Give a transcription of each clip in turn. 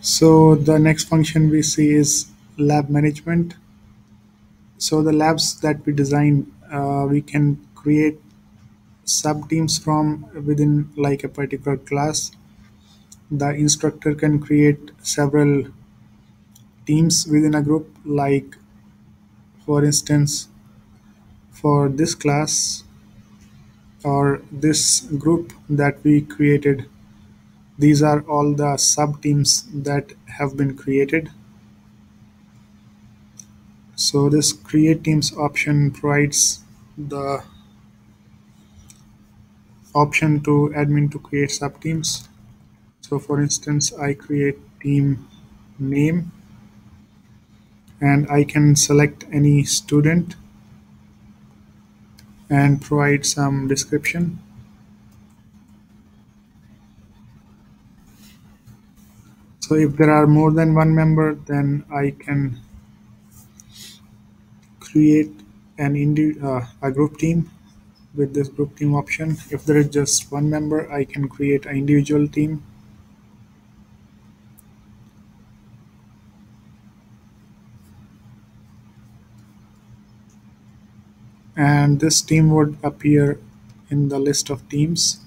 So the next function we see is lab management. So the labs that we design, we can create sub teams from within like a particular class. The instructor can create several teams within a group, like for instance, for this class or this group that we created, these are all the sub teams that have been created. So this create teams option provides the option to admin to create sub teams. So for instance, I create team name and I can select any student and provide some description. So if there are more than one member, then I can create a group team with this group team option. If there is just one member, I can create an individual team. And this team would appear in the list of teams.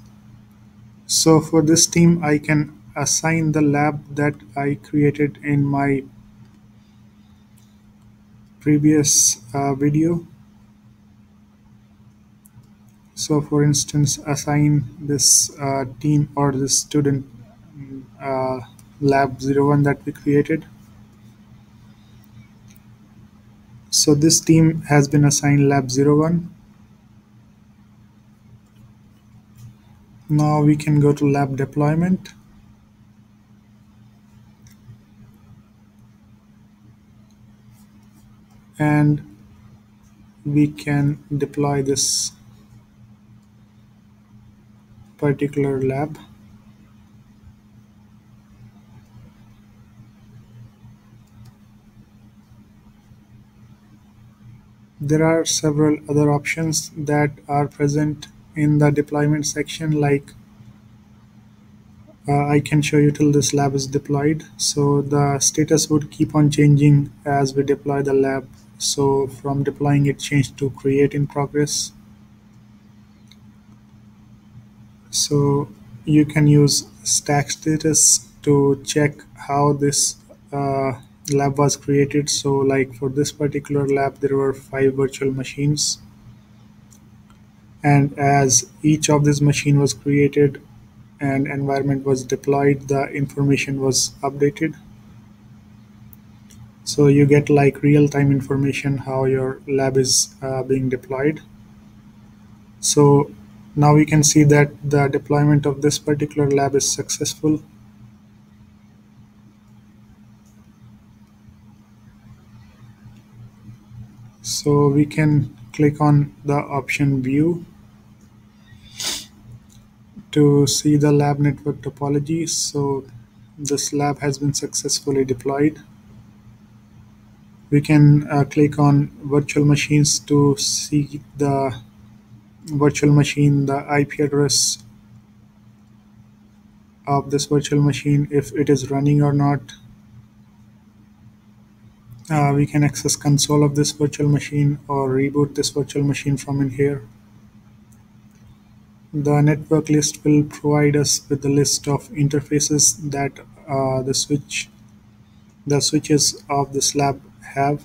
So for this team, I can assign the lab that I created in my previous video. So for instance, assign this team or this student uh, lab 01 that we created. So this team has been assigned lab 01. Now we can go to lab deployment. And we can deploy this particular lab. There are several other options that are present in the deployment section, like I can show you till this lab is deployed. So the status would keep on changing as we deploy the lab. So from deploying it changed to create in progress. So you can use stack status to check how this uh, lab was created. So like for this particular lab, there were 5 virtual machines. And as each of these machine was created and environment was deployed, the information was updated. So you get like real-time information how your lab is being deployed. So now we can see that the deployment of this particular lab is successful. So we can click on the option view to see the lab network topology. So this lab has been successfully deployed. We can click on virtual machines to see the virtual machine, the IP address of this virtual machine, if it is running or not. We can access console of this virtual machine or reboot this virtual machine from in here. The network list will provide us with the list of interfaces that the switches of this lab have.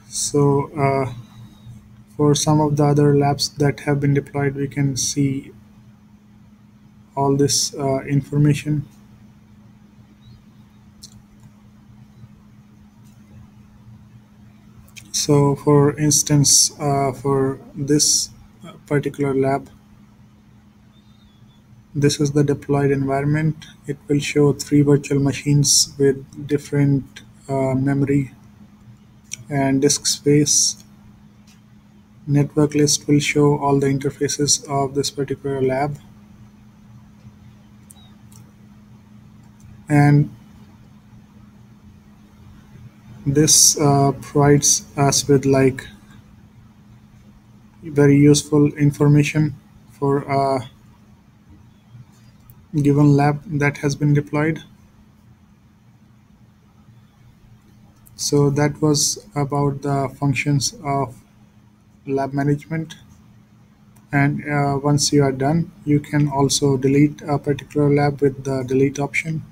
So for some of the other labs that have been deployed, we can see all this information. So for instance, for this particular lab, this is the deployed environment. It will show 3 virtual machines with different memory and disk space. Network list will show all the interfaces of this particular lab. And this provides us with like very useful information for given lab that has been deployed. So that was about the functions of lab management. And once you are done, you can also delete a particular lab with the delete option.